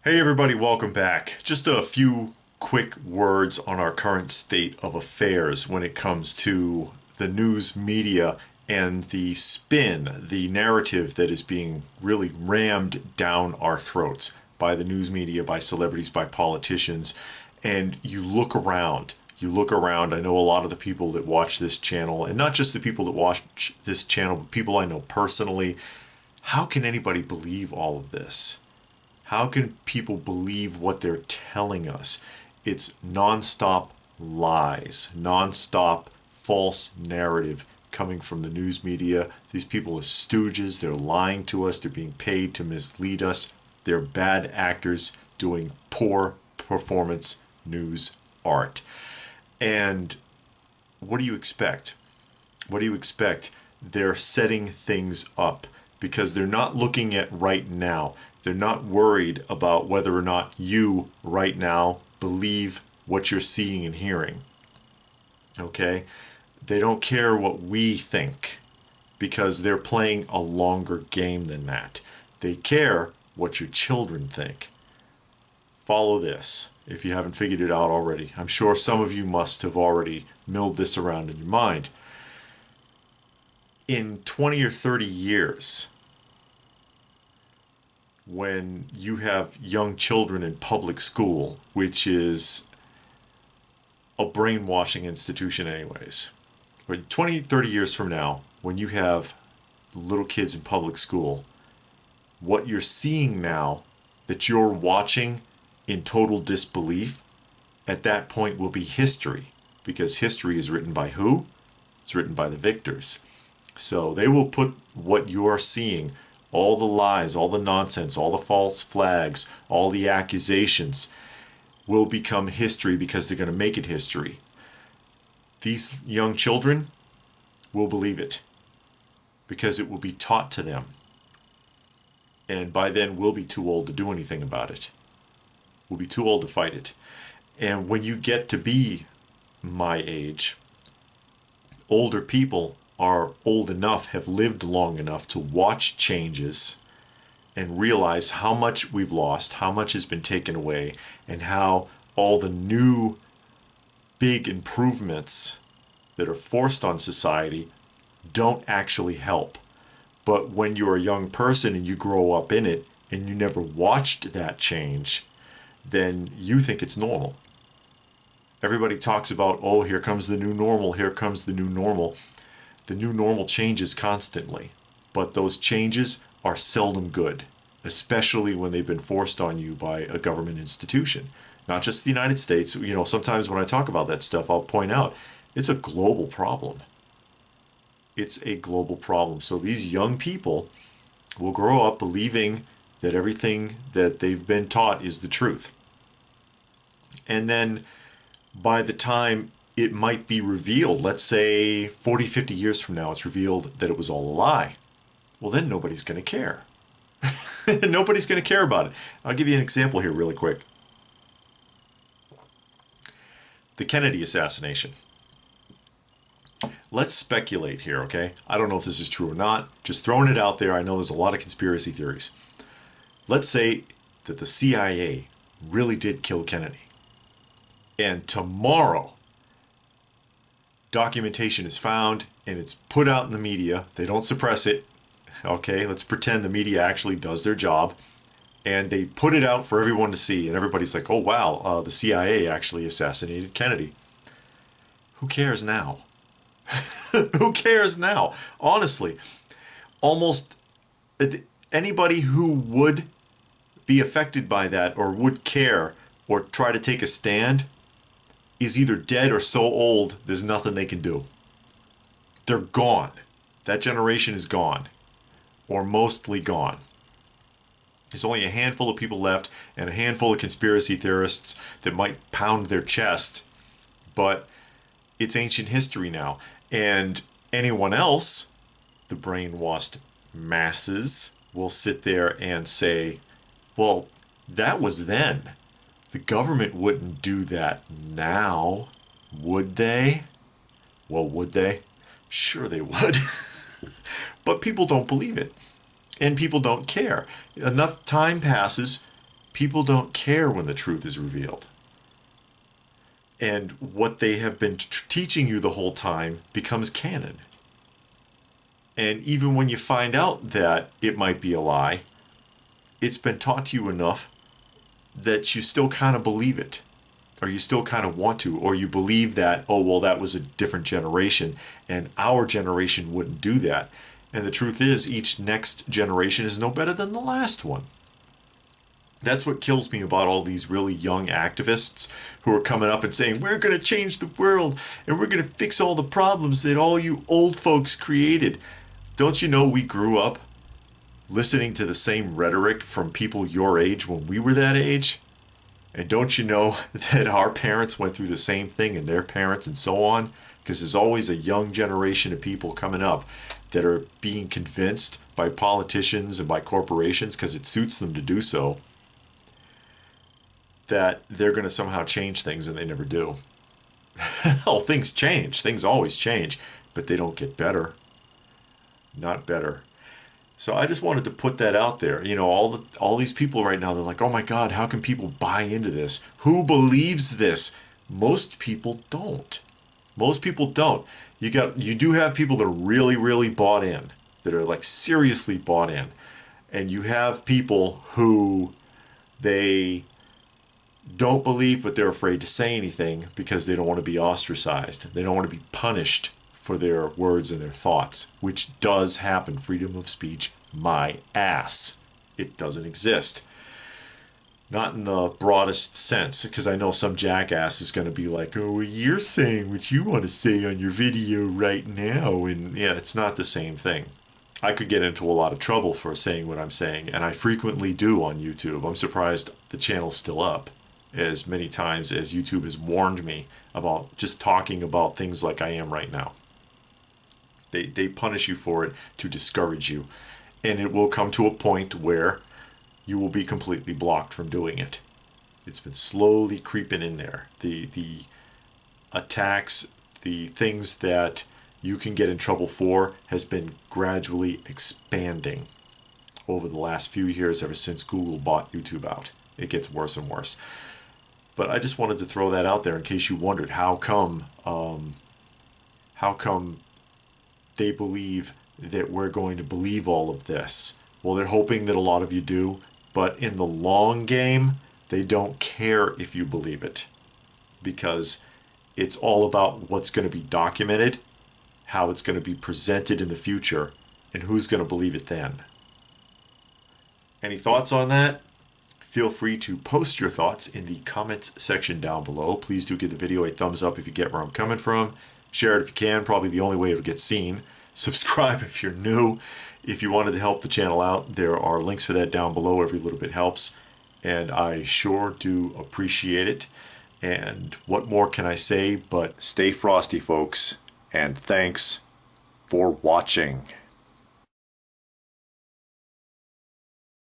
Hey everybody, welcome back. Just a few quick words on our current state of affairs when it comes to the news media and the spin, the narrative that is being really rammed down our throats by the news media, by celebrities, by politicians. And you look around, I know a lot of the people that watch this channel, and not just the people that watch this channel, but people I know personally. How can anybody believe all of this? How can people believe what they're telling us? It's nonstop lies, nonstop false narrative coming from the news media. These people are stooges. They're lying to us. They're being paid to mislead us. They're bad actors doing poor performance news art. And what do you expect? What do you expect? They're setting things up because they're not looking at right now. They're not worried about whether or not you right now believe what you're seeing and hearing. Okay? They don't care what we think because they're playing a longer game than that. They care what your children think. Follow this if you haven't figured it out already. I'm sure some of you must have already milled this around in your mind. In 20 or 30 years, when you have young children in public school, which is a brainwashing institution anyways, but 20, 30 years from now, when you have little kids in public school, what you're seeing now that you're watching in total disbelief, at that point will be history. Because history is written by who? It's written by the victors. So they will put what you're seeing, all the lies, all the nonsense, all the false flags, all the accusations will become history because they're going to make it history. These young children will believe it because it will be taught to them. And by then we'll be too old to do anything about it. We'll be too old to fight it. And when you get to be my age, older people are old enough, have lived long enough to watch changes and realize how much we've lost, how much has been taken away, and how all the new big improvements that are forced on society don't actually help. But when you're a young person and you grow up in it and you never watched that change, then you think it's normal. Everybody talks about, oh, here comes the new normal, here comes the new normal. The new normal changes constantly, but those changes are seldom good, especially when they've been forced on you by a government institution. Not just the United States. You know, sometimes when I talk about that stuff, I'll point out it's a global problem. It's a global problem. So these young people will grow up believing that everything that they've been taught is the truth. And then by the time it might be revealed, let's say 40, 50 years from now, it's revealed that it was all a lie. Well, then nobody's going to care. Nobody's going to care about it. I'll give you an example here really quick. The Kennedy assassination. Let's speculate here, okay? I don't know if this is true or not. Just throwing it out there. I know there's a lot of conspiracy theories. Let's say that the CIA really did kill Kennedy. And tomorrow, documentation is found and it's put out in the media. They don't suppress it. Okay, let's pretend the media actually does their job. And they put it out for everyone to see. And everybody's like, oh, wow, the CIA actually assassinated Kennedy. Who cares now? Who cares now? Honestly, almost anybody who would be affected by that or would care or try to take a stand is either dead or so old there's nothing they can do. They're gone. That generation is gone, or mostly gone. There's only a handful of people left and a handful of conspiracy theorists that might pound their chest, but it's ancient history now. And anyone else, the brainwashed masses, will sit there and say, well, that was then. The government wouldn't do that now, would they? Well, would they? Sure they would. But people don't believe it. And people don't care. Enough time passes, people don't care when the truth is revealed. And what they have been teaching you the whole time becomes canon. And even when you find out that it might be a lie, it's been taught to you enough that you still kind of believe it, or you still kind of want to, or you believe that, oh, well, that was a different generation, and our generation wouldn't do that. And the truth is, each next generation is no better than the last one. That's what kills me about all these really young activists who are coming up and saying, we're going to change the world, and we're going to fix all the problems that all you old folks created. Don't you know we grew up listening to the same rhetoric from people your age when we were that age? And don't you know that our parents went through the same thing, and their parents, and so on? Because there's always a young generation of people coming up that are being convinced by politicians and by corporations, because it suits them to do so, that they're going to somehow change things, and they never do. Oh, things change. Things always change, but they don't get better. Not better. So I just wanted to put that out there. You know, all these people right now, they're like, oh my God, how can people buy into this? Who believes this? Most people don't. Most people don't. You do have people that are really, really bought in, that are like seriously bought in. And you have people who they don't believe, but they're afraid to say anything because they don't want to be ostracized. They don't want to be punished for their words and their thoughts, which does happen. Freedom of speech, my ass. It doesn't exist. Not in the broadest sense, because I know some jackass is going to be like, oh, you're saying what you want to say on your video right now. And yeah, it's not the same thing. I could get into a lot of trouble for saying what I'm saying, and I frequently do on YouTube. I'm surprised the channel's still up, as many times as YouTube has warned me about just talking about things like I am right now. They punish you for it to discourage you. And it will come to a point where you will be completely blocked from doing it. It's been slowly creeping in there. The attacks, the things that you can get in trouble for has been gradually expanding over the last few years, ever since Google bought YouTube out. It gets worse and worse. But I just wanted to throw that out there in case you wondered how come they believe that we're going to believe all of this. Well, they're hoping that a lot of you do, but in the long game, they don't care if you believe it, because it's all about what's going to be documented, how it's going to be presented in the future, and who's going to believe it then. Any thoughts on that? Feel free to post your thoughts in the comments section down below. Please do give the video a thumbs up if you get where I'm coming from. Share it if you can, probably the only way it'll get seen. Subscribe if you're new. If you wanted to help the channel out, there are links for that down below. Every little bit helps, and I sure do appreciate it. And what more can I say but stay frosty, folks, and thanks for watching.